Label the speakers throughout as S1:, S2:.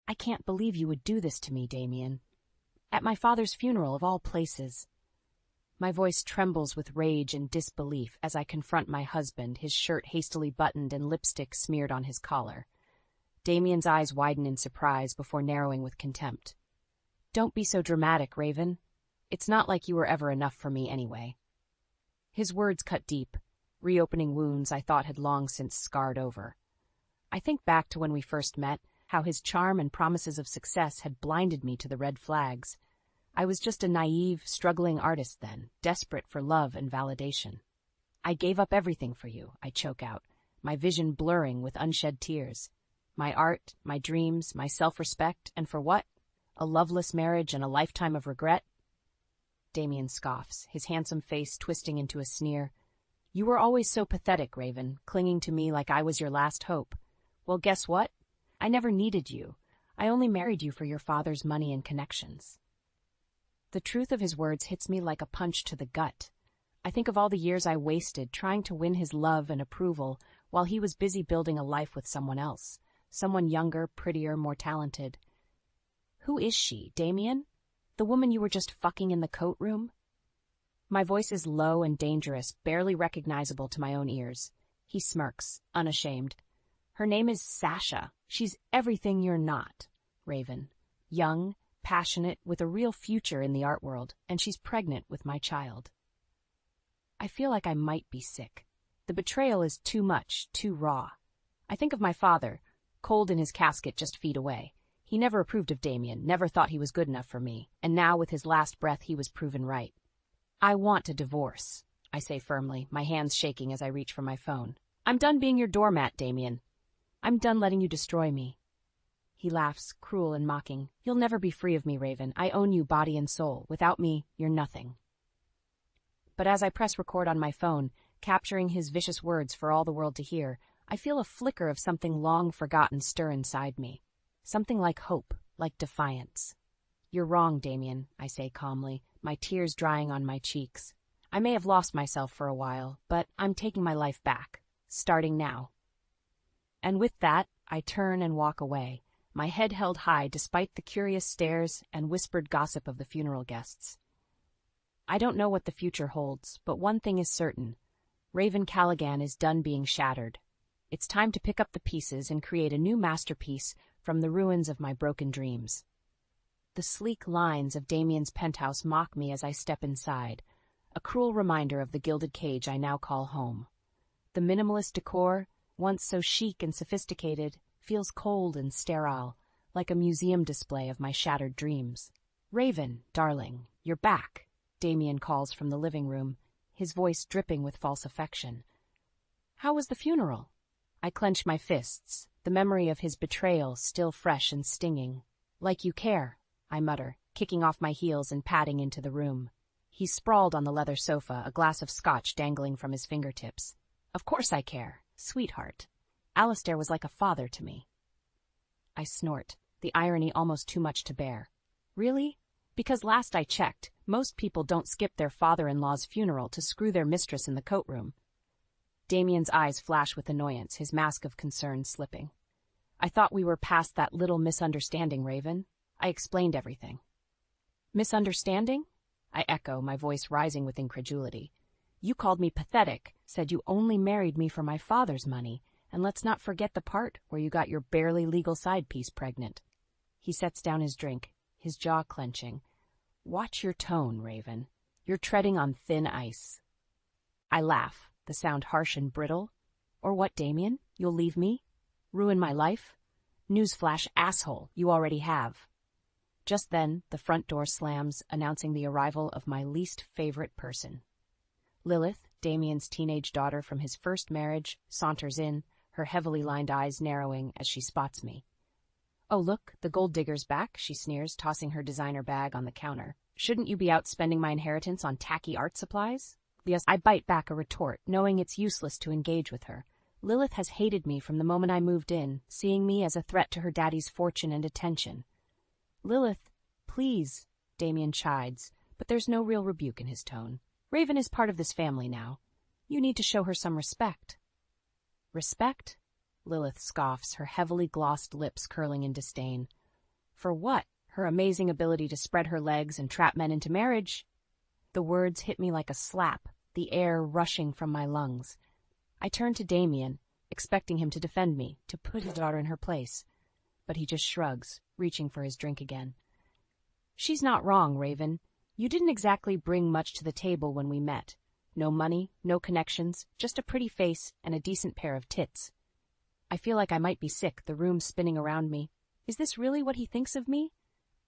S1: I can't believe you would do this to me, Damien. At my father's funeral, of all places. My voice trembles with rage and disbelief as I confront my husband, his shirt hastily buttoned and lipstick smeared on his collar. Damien's eyes widen in surprise before narrowing with contempt. Don't be so dramatic, Raven. It's not like you were ever enough for me anyway. His words cut deep, reopening wounds I thought had long since scarred over. I think back to when we first met, how his charm and promises of success had blinded me to the red flags. I was just a naive, struggling artist then, desperate for love and validation. I gave up everything for you, I choke out, my vision blurring with unshed tears. My art, my dreams, my self-respect, and for what? A loveless marriage and a lifetime of regret? Damien scoffs, his handsome face twisting into a sneer. You were always so pathetic, Raven, clinging to me like I was your last hope. Well, guess what? I never needed you. I only married you for your father's money and connections. The truth of his words hits me like a punch to the gut. I think of all the years I wasted trying to win his love and approval while he was busy building a life with someone else, someone younger, prettier, more talented. Who is she, Damien? The woman you were just fucking in the coat room? My voice is low and dangerous, barely recognizable to my own ears. He smirks, unashamed. Her name is Sasha. She's everything you're not, Raven. Young, passionate, with a real future in the art world, and she's pregnant with my child. I feel like I might be sick. The betrayal is too much, too raw. I think of my father, cold in his casket just feet away. He never approved of Damien, never thought he was good enough for me, and now with his last breath he was proven right. I want a divorce, I say firmly, my hands shaking as I reach for my phone. I'm done being your doormat, Damien. I'm done letting you destroy me. He laughs, cruel and mocking. You'll never be free of me, Raven. I own you body and soul. Without me, you're nothing. But as I press record on my phone, capturing his vicious words for all the world to hear, I feel a flicker of something long forgotten stir inside me. Something like hope, like defiance. You're wrong, Damien, I say calmly, my tears drying on my cheeks. I may have lost myself for a while, but I'm taking my life back, starting now. And with that, I turn and walk away, my head held high despite the curious stares and whispered gossip of the funeral guests. I don't know what the future holds, but one thing is certain. Raven Callaghan is done being shattered. It's time to pick up the pieces and create a new masterpiece from the ruins of my broken dreams. The sleek lines of Damien's penthouse mock me as I step inside, a cruel reminder of the gilded cage I now call home. The minimalist decor, once so chic and sophisticated, feels cold and sterile, like a museum display of my shattered dreams. Raven, darling, you're back, Damien calls from the living room, his voice dripping with false affection. How was the funeral? I clench my fists, the memory of his betrayal still fresh and stinging. Like you care, I mutter, kicking off my heels and padding into the room. He's sprawled on the leather sofa, a glass of scotch dangling from his fingertips. Of course I care, sweetheart. Alistair was like a father to me. I snort, the irony almost too much to bear. Really? Because last I checked, most people don't skip their father-in-law's funeral to screw their mistress in the coat room. Damien's eyes flash with annoyance, his mask of concern slipping. I thought we were past that little misunderstanding, Raven. I explained everything. Misunderstanding? I echo, my voice rising with incredulity. You called me pathetic, said you only married me for my father's money, and let's not forget the part where you got your barely legal side piece pregnant. He sets down his drink, his jaw clenching. Watch your tone, Raven. You're treading on thin ice. I laugh, the sound harsh and brittle. Or what, Damien? You'll leave me? Ruin my life? Newsflash, asshole, you already have. Just then, the front door slams, announcing the arrival of my least favorite person. Lilith, Damien's teenage daughter from his first marriage, saunters in, her heavily lined eyes narrowing as she spots me. Oh, look, the gold digger's back, she sneers, tossing her designer bag on the counter. Shouldn't you be out spending my inheritance on tacky art supplies? Yes, I bite back a retort, knowing it's useless to engage with her. Lilith has hated me from the moment I moved in, seeing me as a threat to her daddy's fortune and attention. Lilith, please, Damien chides, but there's no real rebuke in his tone. Raven is part of this family now. You need to show her some respect. Respect? Lilith scoffs, her heavily glossed lips curling in disdain. For what? Her amazing ability to spread her legs and trap men into marriage? The words hit me like a slap, the air rushing from my lungs. I turned to Damien, expecting him to defend me, to put his daughter in her place. But he just shrugs, reaching for his drink again. She's not wrong, Raven. You didn't exactly bring much to the table when we met. No money, no connections, just a pretty face and a decent pair of tits. I feel like I might be sick, the room spinning around me. Is this really what he thinks of me?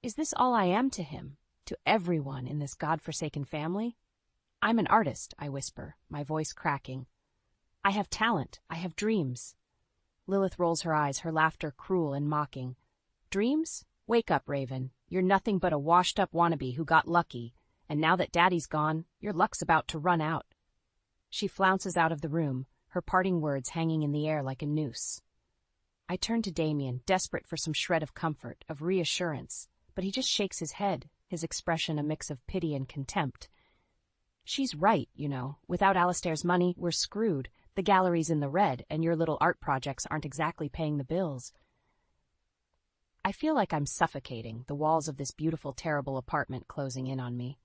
S1: Is this all I am to him, to everyone in this godforsaken family? I'm an artist, I whisper, my voice cracking. I have talent, I have dreams. Lilith rolls her eyes, her laughter cruel and mocking. Dreams? Wake up, Raven. You're nothing but a washed-up wannabe who got lucky, and now that Daddy's gone, your luck's about to run out. She flounces out of the room, her parting words hanging in the air like a noose. I turn to Damien, desperate for some shred of comfort, of reassurance, but he just shakes his head, his expression a mix of pity and contempt. She's right, you know. Without Alistair's money, we're screwed. The gallery's in the red, and your little art projects aren't exactly paying the bills. I feel like I'm suffocating, the walls of this beautiful, terrible apartment closing in on me.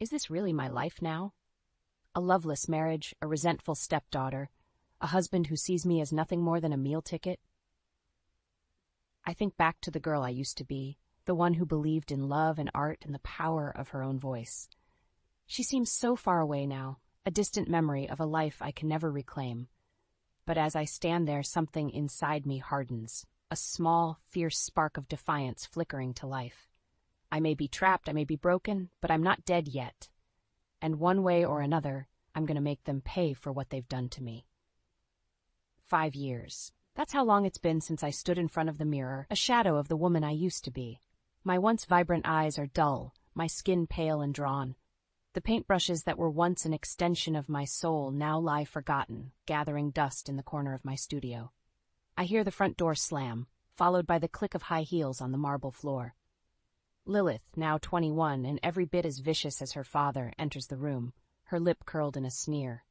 S1: Is this really my life now? A loveless marriage, a resentful stepdaughter, a husband who sees me as nothing more than a meal ticket? I think back to the girl I used to be, the one who believed in love and art and the power of her own voice. She seems so far away now, a distant memory of a life I can never reclaim. But as I stand there, something inside me hardens, a small, fierce spark of defiance flickering to life. I may be trapped, I may be broken, but I'm not dead yet. And one way or another, I'm going to make them pay for what they've done to me. 5 years. That's how long it's been since I stood in front of the mirror, a shadow of the woman I used to be. My once vibrant eyes are dull, my skin pale and drawn. The paintbrushes that were once an extension of my soul now lie forgotten, gathering dust in the corner of my studio. I hear the front door slam, followed by the click of high heels on the marble floor. Lilith, now 21 and every bit as vicious as her father, enters the room, her lip curled in a sneer.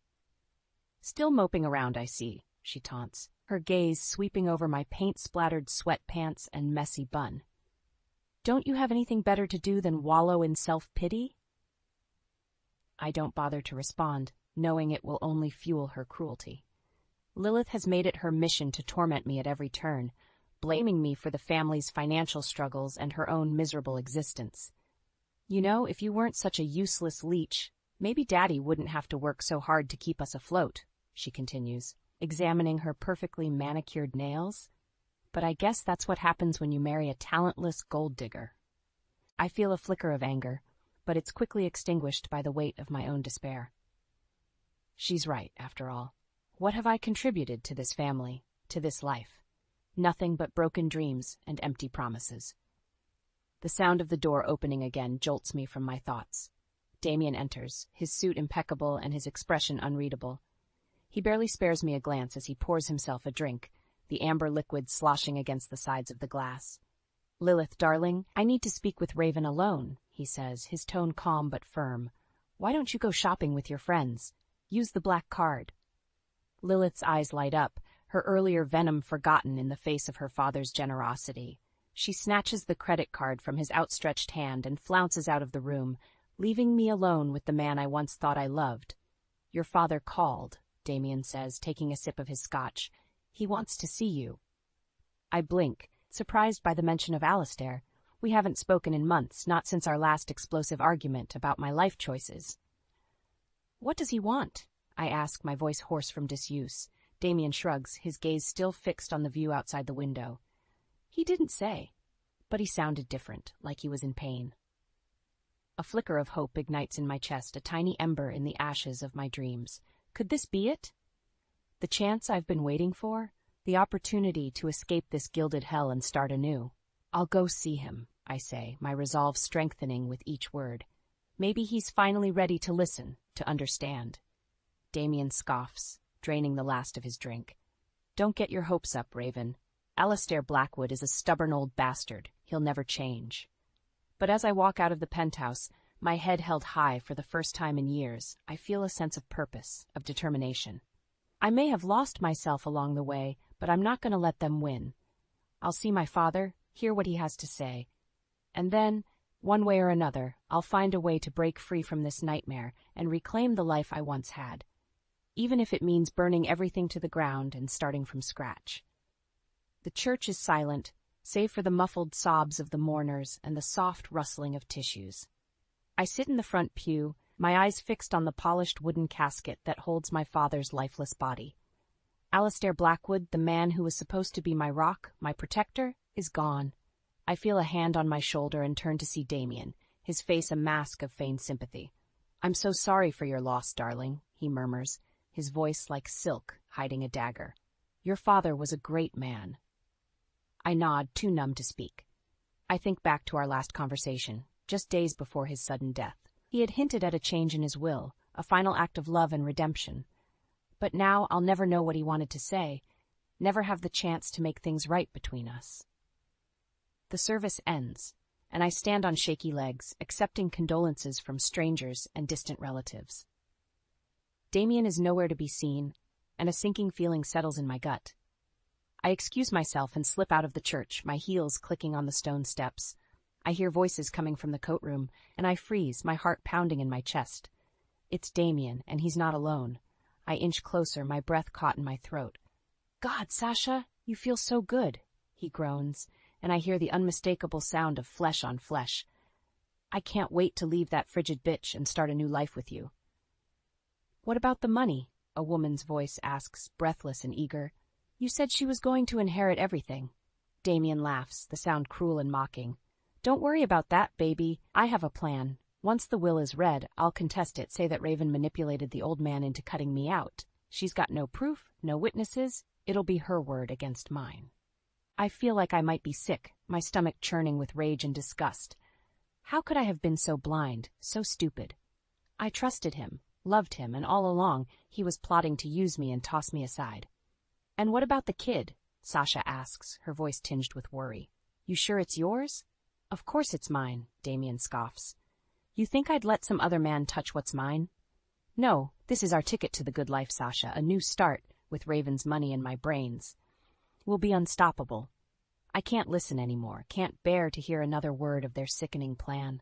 S1: Still moping around, I see, she taunts, her gaze sweeping over my paint-splattered sweatpants and messy bun. Don't you have anything better to do than wallow in self-pity? I don't bother to respond, knowing it will only fuel her cruelty. Lilith has made it her mission to torment me at every turn, blaming me for the family's financial struggles and her own miserable existence. You know, if you weren't such a useless leech, maybe Daddy wouldn't have to work so hard to keep us afloat, she continues, examining her perfectly manicured nails. But I guess that's what happens when you marry a talentless gold digger. I feel a flicker of anger, but it's quickly extinguished by the weight of my own despair. She's right, after all. What have I contributed to this family, to this life? Nothing but broken dreams and empty promises. The sound of the door opening again jolts me from my thoughts. Damien enters, his suit impeccable and his expression unreadable. He barely spares me a glance as he pours himself a drink, the amber liquid sloshing against the sides of the glass. Lilith, darling, I need to speak with Raven alone, he says, his tone calm but firm. Why don't you go shopping with your friends? Use the black card. Lilith's eyes light up, her earlier venom forgotten in the face of her father's generosity. She snatches the credit card from his outstretched hand and flounces out of the room, leaving me alone with the man I once thought I loved. Your father called, Damien says, taking a sip of his scotch. He wants to see you. I blink, surprised by the mention of Alistair. We haven't spoken in months, not since our last explosive argument about my life choices. What does he want? I ask, my voice hoarse from disuse. Damien shrugs, his gaze still fixed on the view outside the window. He didn't say, but he sounded different, like he was in pain. A flicker of hope ignites in my chest, a tiny ember in the ashes of my dreams. Could this be it? The chance I've been waiting for? The opportunity to escape this gilded hell and start anew? I'll go see him, I say, my resolve strengthening with each word. Maybe he's finally ready to listen, to understand. Damien scoffs, draining the last of his drink. Don't get your hopes up, Raven. Alistair Blackwood is a stubborn old bastard. He'll never change. But as I walk out of the penthouse, my head held high for the first time in years, I feel a sense of purpose, of determination. I may have lost myself along the way, but I'm not going to let them win. I'll see my father, hear what he has to say. And then, one way or another, I'll find a way to break free from this nightmare and reclaim the life I once had, even if it means burning everything to the ground and starting from scratch. The church is silent, save for the muffled sobs of the mourners and the soft rustling of tissues. I sit in the front pew, my eyes fixed on the polished wooden casket that holds my father's lifeless body. Alistair Blackwood, the man who was supposed to be my rock, my protector, is gone. I feel a hand on my shoulder and turn to see Damien, his face a mask of feigned sympathy. "I'm so sorry for your loss, darling," he murmurs, his voice like silk hiding a dagger. "Your father was a great man." I nod, too numb to speak. I think back to our last conversation, just days before his sudden death. He had hinted at a change in his will, a final act of love and redemption. But now I'll never know what he wanted to say, never have the chance to make things right between us. The service ends, and I stand on shaky legs, accepting condolences from strangers and distant relatives. Damien is nowhere to be seen, and a sinking feeling settles in my gut. I excuse myself and slip out of the church, my heels clicking on the stone steps. I hear voices coming from the coat room, and I freeze, my heart pounding in my chest. It's Damien, and he's not alone. I inch closer, my breath caught in my throat. "God, Sasha, you feel so good," he groans, and I hear the unmistakable sound of flesh on flesh. "I can't wait to leave that frigid bitch and start a new life with you." "What about the money?" a woman's voice asks, breathless and eager. "You said she was going to inherit everything." Damien laughs, the sound cruel and mocking. "Don't worry about that, baby. I have a plan. Once the will is read, I'll contest it, say that Raven manipulated the old man into cutting me out. She's got no proof, no witnesses. It'll be her word against mine." I feel like I might be sick, my stomach churning with rage and disgust. How could I have been so blind, so stupid? I trusted him, loved him, and all along he was plotting to use me and toss me aside. "And what about the kid?" Sasha asks, her voice tinged with worry. "You sure it's yours?" "Of course it's mine," Damien scoffs. "You think I'd let some other man touch what's mine?" "No, this is our ticket to the good life, Sasha, a new start, with Raven's money and my brains. We'll be unstoppable." I can't listen anymore, can't bear to hear another word of their sickening plan.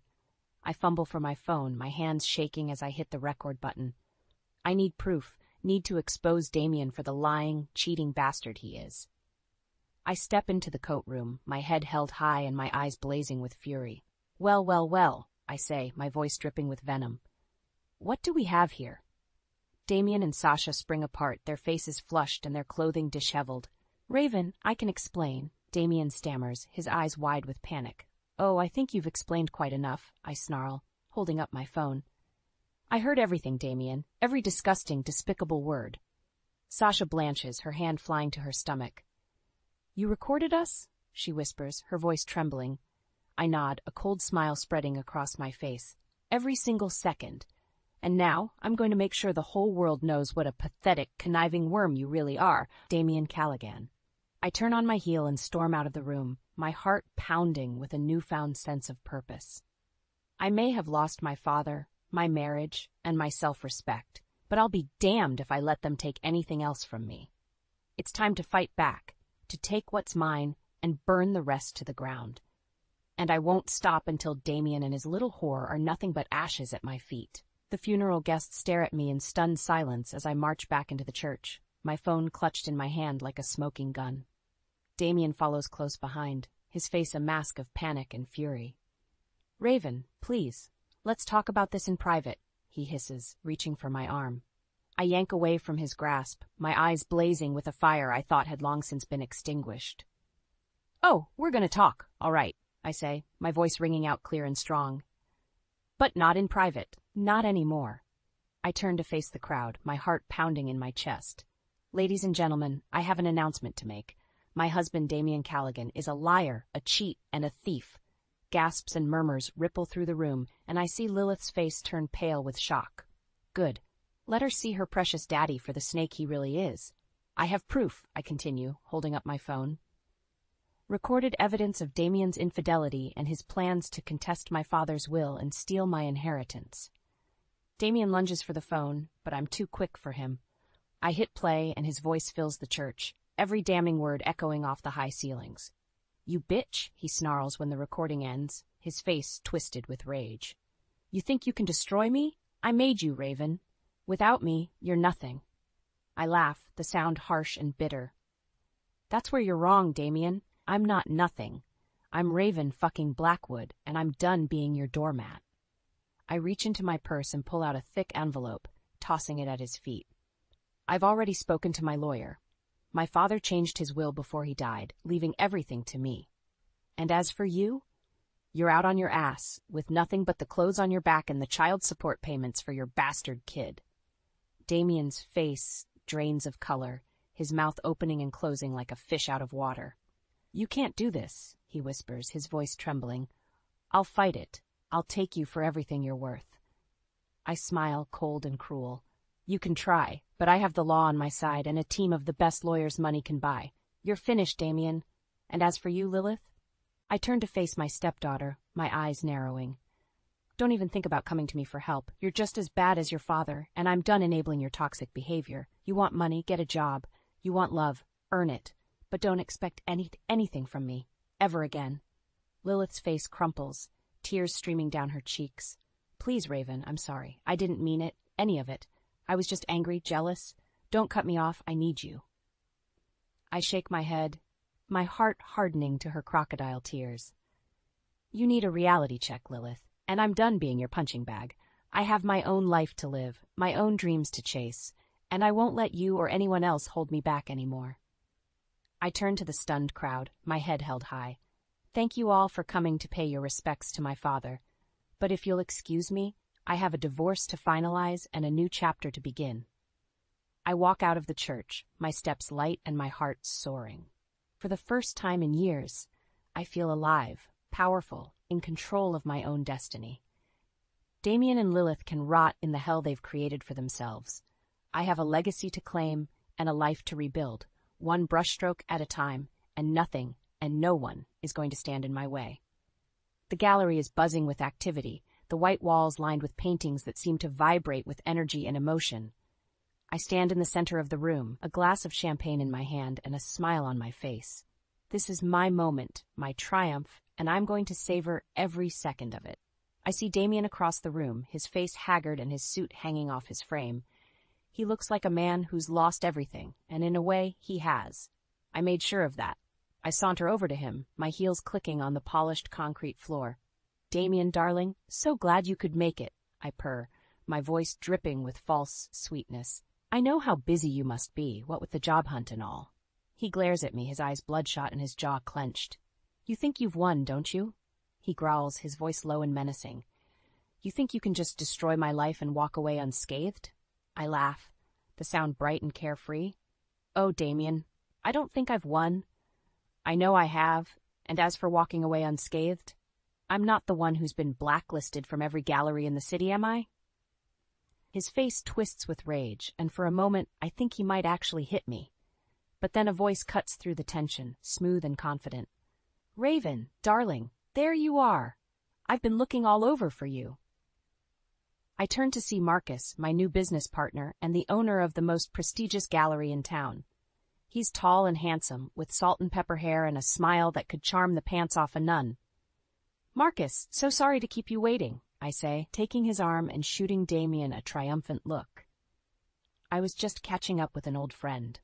S1: I fumble for my phone, my hands shaking as I hit the record button. I need proof, need to expose Damien for the lying, cheating bastard he is. I step into the coat room, my head held high and my eyes blazing with fury. "Well, well, well," I say, my voice dripping with venom. "What do we have here?" Damien and Sasha spring apart, their faces flushed and their clothing disheveled. "Raven, I can explain," Damien stammers, his eyes wide with panic. "Oh, I think you've explained quite enough," I snarl, holding up my phone. "I heard everything, Damien, every disgusting, despicable word." Sasha blanches, her hand flying to her stomach. "You recorded us?" she whispers, her voice trembling. I nod, a cold smile spreading across my face. "Every single second. And now I'm going to make sure the whole world knows what a pathetic, conniving worm you really are, Damien Callaghan." I turn on my heel and storm out of the room, my heart pounding with a newfound sense of purpose. I may have lost my father, my marriage, and my self-respect, but I'll be damned if I let them take anything else from me. It's time to fight back, to take what's mine and burn the rest to the ground. And I won't stop until Damien and his little whore are nothing but ashes at my feet. The funeral guests stare at me in stunned silence as I march back into the church, my phone clutched in my hand like a smoking gun. Damien follows close behind, his face a mask of panic and fury. "Raven, please, let's talk about this in private," he hisses, reaching for my arm. I yank away from his grasp, my eyes blazing with a fire I thought had long since been extinguished. "Oh, we're going to talk, all right," I say, my voice ringing out clear and strong. "But not in private, not anymore." I turn to face the crowd, my heart pounding in my chest. "Ladies and gentlemen, I have an announcement to make. My husband, Damien Callaghan, is a liar, a cheat, and a thief." Gasps and murmurs ripple through the room, and I see Lilith's face turn pale with shock. Good. Let her see her precious daddy for the snake he really is. "I have proof," I continue, holding up my phone. "Recorded evidence of Damien's infidelity and his plans to contest my father's will and steal my inheritance." Damien lunges for the phone, but I'm too quick for him. I hit play and his voice fills the church, every damning word echoing off the high ceilings. You bitch, he snarls when the recording ends, his face twisted with rage. You think you can destroy me? I made you, Raven. Without me, you're nothing. I laugh, the sound harsh and bitter. That's where you're wrong, Damien. I'm not nothing. I'm Raven fucking Blackwood, and I'm done being your doormat. I reach into my purse and pull out a thick envelope, tossing it at his feet. I've already spoken to my lawyer. My father changed his will before he died, leaving everything to me. And as for you, you're out on your ass, with nothing but the clothes on your back and the child support payments for your bastard kid. Damien's face drains of color, his mouth opening and closing like a fish out of water. You can't do this, he whispers, his voice trembling. I'll fight it. I'll take you for everything you're worth. I smile, cold and cruel. You can try, but I have the law on my side and a team of the best lawyers money can buy. You're finished, Damien. And as for you, Lilith? I turn to face my stepdaughter, my eyes narrowing. Don't even think about coming to me for help. You're just as bad as your father, and I'm done enabling your toxic behavior. You want money, get a job. You want love, earn it. But don't expect anything from me, ever again. Lilith's face crumples, tears streaming down her cheeks. Please, Raven, I'm sorry. I didn't mean it, any of it. I was just angry, jealous. Don't cut me off, I need you. I shake my head, my heart hardening to her crocodile tears. You need a reality check, Lilith, and I'm done being your punching bag. I have my own life to live, my own dreams to chase, and I won't let you or anyone else hold me back anymore. I turn to the stunned crowd, my head held high. Thank you all for coming to pay your respects to my father. But if you'll excuse me, I have a divorce to finalize and a new chapter to begin. I walk out of the church, my steps light and my heart soaring. For the first time in years, I feel alive, powerful, in control of my own destiny. Damien and Lilith can rot in the hell they've created for themselves. I have a legacy to claim and a life to rebuild, one brushstroke at a time, and nothing and no one is going to stand in my way. The gallery is buzzing with activity, the white walls lined with paintings that seem to vibrate with energy and emotion. I stand in the center of the room, a glass of champagne in my hand and a smile on my face. This is my moment, my triumph, and I'm going to savor every second of it. I see Damien across the room, his face haggard and his suit hanging off his frame. He looks like a man who's lost everything, and in a way, he has. I made sure of that. I saunter over to him, my heels clicking on the polished concrete floor. Damien, darling, so glad you could make it, I purr, my voice dripping with false sweetness. I know how busy you must be, what with the job hunt and all. He glares at me, his eyes bloodshot and his jaw clenched. You think you've won, don't you? He growls, his voice low and menacing. You think you can just destroy my life and walk away unscathed? I laugh, the sound bright and carefree. Oh, Damien, I don't think I've won. I know I have, and as for walking away unscathed, I'm not the one who's been blacklisted from every gallery in the city, am I? His face twists with rage, and for a moment I think he might actually hit me. But then a voice cuts through the tension, smooth and confident. Raven, darling, there you are. I've been looking all over for you. I turn to see Marcus, my new business partner and the owner of the most prestigious gallery in town. He's tall and handsome, with salt and pepper hair and a smile that could charm the pants off a nun. Marcus, so sorry to keep you waiting, I say, taking his arm and shooting Damien a triumphant look. I was just catching up with an old friend.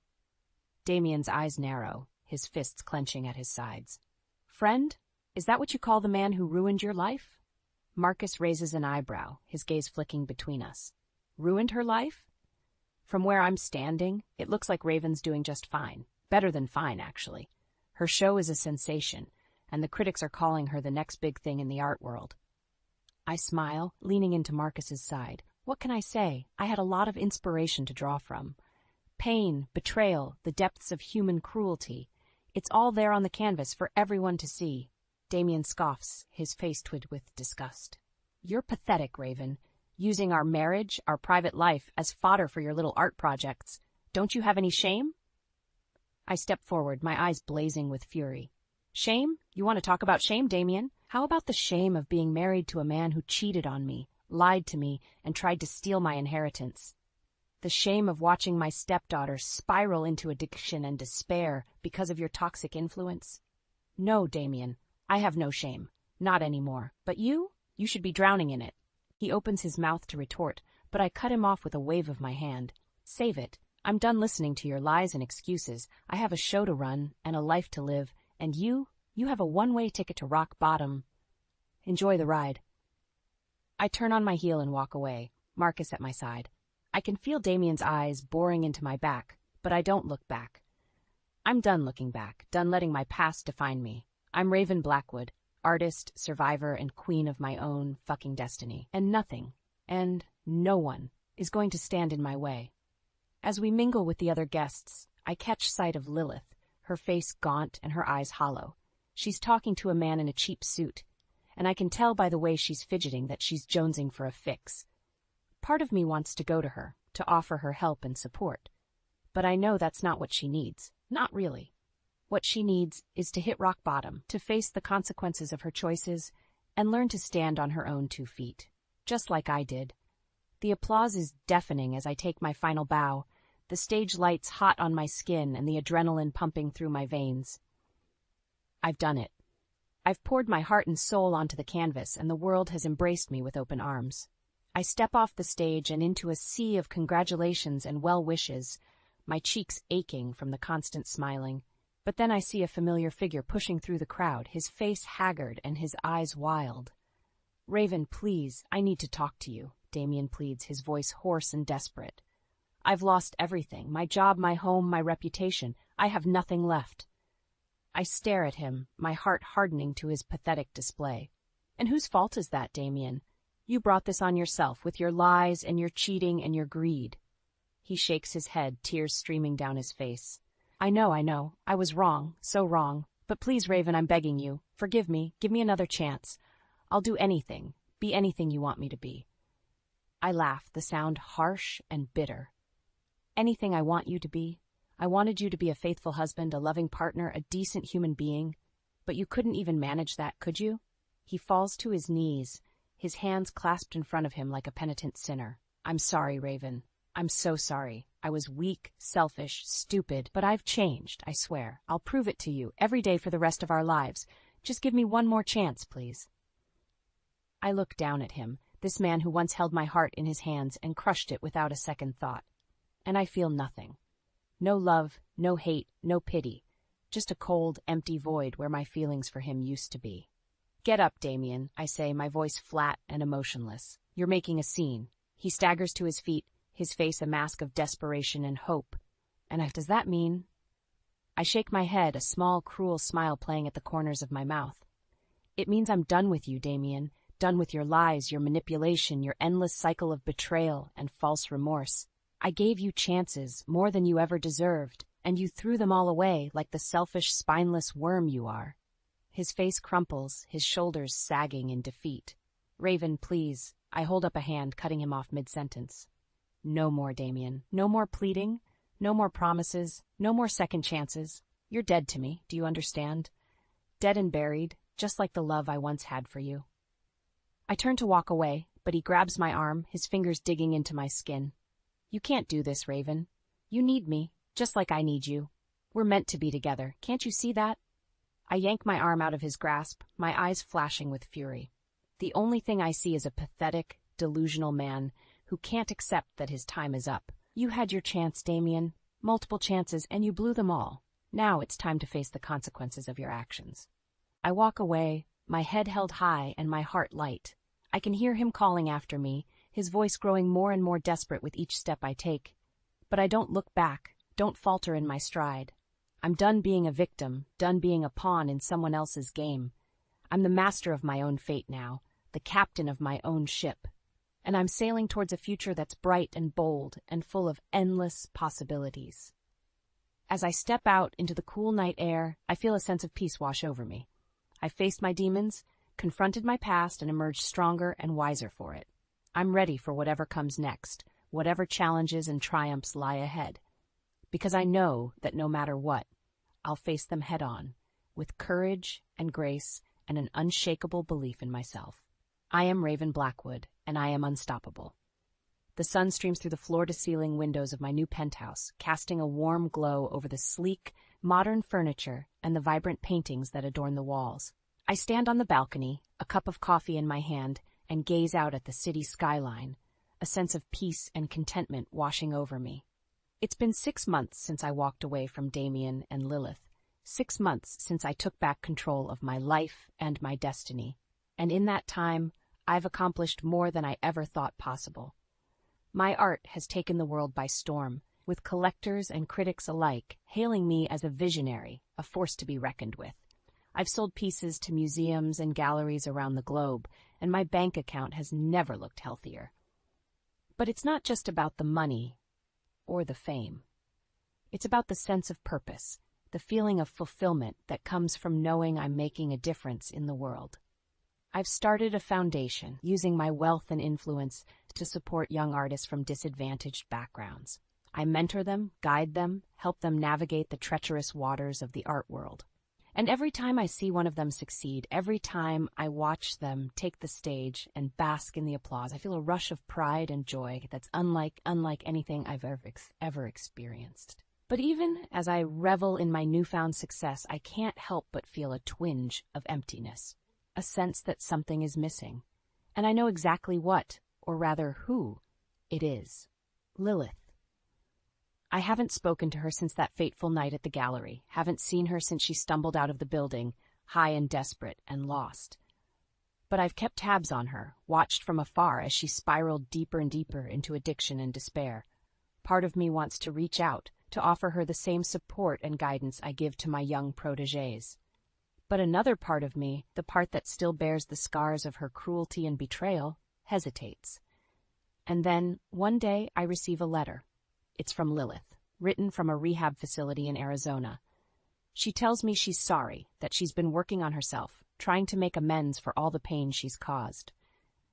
S1: Damien's eyes narrow, his fists clenching at his sides. Friend? Is that what you call the man who ruined your life? Marcus raises an eyebrow, his gaze flicking between us. Ruined her life? From where I'm standing, it looks like Raven's doing just fine. Better than fine, actually. Her show is a sensation, and the critics are calling her the next big thing in the art world. I smile, leaning into Marcus's side. What can I say? I had a lot of inspiration to draw from. Pain, betrayal, the depths of human cruelty. It's all there on the canvas for everyone to see. Damien scoffs, his face twitched with disgust. You're pathetic, Raven. Using our marriage, our private life, as fodder for your little art projects. Don't you have any shame? I step forward, my eyes blazing with fury. Shame? You want to talk about shame, Damien? How about the shame of being married to a man who cheated on me, lied to me, and tried to steal my inheritance? The shame of watching my stepdaughter spiral into addiction and despair because of your toxic influence? No, Damien, I have no shame. Not anymore. But you? You should be drowning in it. He opens his mouth to retort, but I cut him off with a wave of my hand. Save it. I'm done listening to your lies and excuses. I have a show to run and a life to live, and you have a one-way ticket to rock bottom. Enjoy the ride. I turn on my heel and walk away, Marcus at my side. I can feel Damien's eyes boring into my back, but I don't look back. I'm done looking back, done letting my past define me. I'm Raven Blackwood, artist, survivor, and queen of my own fucking destiny. And nothing, and no one, is going to stand in my way. As we mingle with the other guests, I catch sight of Lilith, her face gaunt and her eyes hollow. She's talking to a man in a cheap suit, and I can tell by the way she's fidgeting that she's jonesing for a fix. Part of me wants to go to her, to offer her help and support. But I know that's not what she needs. Not really. What she needs is to hit rock bottom, to face the consequences of her choices, and learn to stand on her own 2 feet. Just like I did. The applause is deafening as I take my final bow, the stage lights hot on my skin and the adrenaline pumping through my veins. I've done it. I've poured my heart and soul onto the canvas, and the world has embraced me with open arms. I step off the stage and into a sea of congratulations and well wishes, my cheeks aching from the constant smiling. But then I see a familiar figure pushing through the crowd, his face haggard and his eyes wild. "Raven, please, I need to talk to you," Damien pleads, his voice hoarse and desperate. "I've lost everything, my job, my home, my reputation. I have nothing left." I stare at him, my heart hardening to his pathetic display. "And whose fault is that, Damien? You brought this on yourself with your lies and your cheating and your greed." He shakes his head, tears streaming down his face. I know. I was wrong, so wrong. But please, Raven, I'm begging you. Forgive me. Give me another chance. I'll do anything, be anything you want me to be." I laugh, the sound harsh and bitter. "Anything I want you to be? I wanted you to be a faithful husband, a loving partner, a decent human being. But you couldn't even manage that, could you?" He falls to his knees, his hands clasped in front of him like a penitent sinner. "I'm sorry, Raven. I'm so sorry. I was weak, selfish, stupid, but I've changed, I swear. I'll prove it to you, every day for the rest of our lives. Just give me one more chance, please." I look down at him, this man who once held my heart in his hands and crushed it without a second thought. And I feel nothing. No love, no hate, no pity. Just a cold, empty void where my feelings for him used to be. "Get up, Damien," I say, my voice flat and emotionless. "You're making a scene." He staggers to his feet, his face a mask of desperation and hope. And does that mean? I shake my head, a small, cruel smile playing at the corners of my mouth. "It means I'm done with you, Damien. Done with your lies, your manipulation, your endless cycle of betrayal and false remorse. I gave you chances, more than you ever deserved, and you threw them all away like the selfish, spineless worm you are." His face crumples, his shoulders sagging in defeat. "Raven, please." I hold up a hand, cutting him off mid-sentence. "No more, Damien. No more pleading. No more promises. No more second chances. You're dead to me, do you understand? Dead and buried, just like the love I once had for you." I turn to walk away, but he grabs my arm, his fingers digging into my skin. "You can't do this, Raven. You need me, just like I need you. We're meant to be together. Can't you see that?" I yank my arm out of his grasp, my eyes flashing with fury. The only thing I see is a pathetic, delusional man who can't accept that his time is up. You had your chance, Damien. Multiple chances, and you blew them all. Now it's time to face the consequences of your actions. I walk away, my head held high and my heart light. I can hear him calling after me, his voice growing more and more desperate with each step I take. But I don't look back, don't falter in my stride. I'm done being a victim, done being a pawn in someone else's game. I'm the master of my own fate now, the captain of my own ship. And I'm sailing towards a future that's bright and bold and full of endless possibilities. As I step out into the cool night air, I feel a sense of peace wash over me. I faced my demons, confronted my past, and emerged stronger and wiser for it. I'm ready for whatever comes next, whatever challenges and triumphs lie ahead. Because I know that no matter what, I'll face them head on, with courage and grace and an unshakable belief in myself. I am Raven Blackwood, and I am unstoppable. The sun streams through the floor-to-ceiling windows of my new penthouse, casting a warm glow over the sleek, modern furniture, and the vibrant paintings that adorn the walls. I stand on the balcony, a cup of coffee in my hand, and gaze out at the city skyline, a sense of peace and contentment washing over me. It's been 6 months since I walked away from Damien and Lilith, 6 months since I took back control of my life and my destiny, and in that time, I've accomplished more than I ever thought possible. My art has taken the world by storm, with collectors and critics alike hailing me as a visionary, a force to be reckoned with. I've sold pieces to museums and galleries around the globe, and my bank account has never looked healthier. But it's not just about the money or the fame. It's about the sense of purpose, the feeling of fulfillment that comes from knowing I'm making a difference in the world. I've started a foundation using my wealth and influence to support young artists from disadvantaged backgrounds. I mentor them, guide them, help them navigate the treacherous waters of the art world. And every time I see one of them succeed, every time I watch them take the stage and bask in the applause, I feel a rush of pride and joy that's unlike anything I've ever experienced. But even as I revel in my newfound success, I can't help but feel a twinge of emptiness, a sense that something is missing. And I know exactly what, or rather who, it is. Lilith. I haven't spoken to her since that fateful night at the gallery, haven't seen her since she stumbled out of the building, high and desperate and lost. But I've kept tabs on her, watched from afar as she spiraled deeper and deeper into addiction and despair. Part of me wants to reach out, to offer her the same support and guidance I give to my young protégés. But another part of me, the part that still bears the scars of her cruelty and betrayal, hesitates. And then, one day, I receive a letter. It's from Lilith, written from a rehab facility in Arizona. She tells me she's sorry, that she's been working on herself, trying to make amends for all the pain she's caused.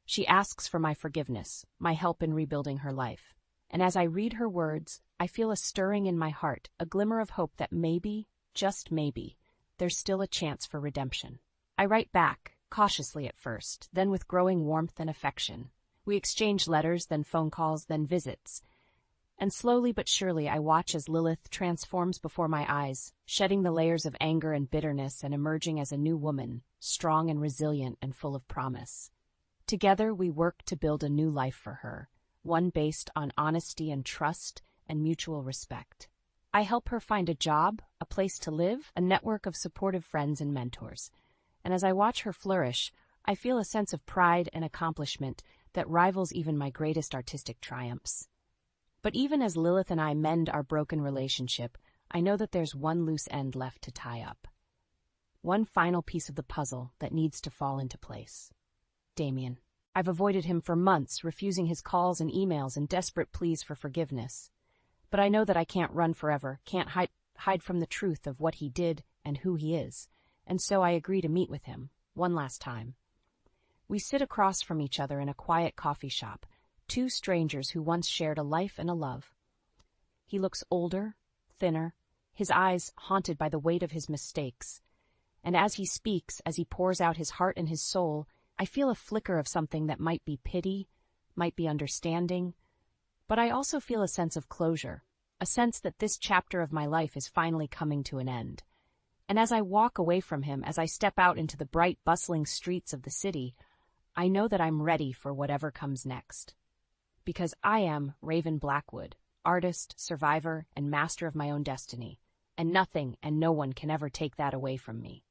S1: She asks for my forgiveness, my help in rebuilding her life. And as I read her words, I feel a stirring in my heart, a glimmer of hope that maybe, just maybe, there's still a chance for redemption. I write back, cautiously at first, then with growing warmth and affection. We exchange letters, then phone calls, then visits. And slowly but surely I watch as Lilith transforms before my eyes, shedding the layers of anger and bitterness and emerging as a new woman, strong and resilient and full of promise. Together we work to build a new life for her, one based on honesty and trust and mutual respect. I help her find a job, a place to live, a network of supportive friends and mentors. And as I watch her flourish, I feel a sense of pride and accomplishment that rivals even my greatest artistic triumphs. But even as Lilith and I mend our broken relationship, I know that there's one loose end left to tie up. One final piece of the puzzle that needs to fall into place. Damien. I've avoided him for months, refusing his calls and emails and desperate pleas for forgiveness. But I know that I can't run forever, can't hide from the truth of what he did and who he is, and so I agree to meet with him, one last time. We sit across from each other in a quiet coffee shop, two strangers who once shared a life and a love. He looks older, thinner, his eyes haunted by the weight of his mistakes. And as he speaks, as he pours out his heart and his soul, I feel a flicker of something that might be pity, might be understanding, but I also feel a sense of closure, a sense that this chapter of my life is finally coming to an end. And as I walk away from him, as I step out into the bright, bustling streets of the city, I know that I'm ready for whatever comes next. Because I am Raven Blackwood, artist, survivor, and master of my own destiny, and nothing and no one can ever take that away from me.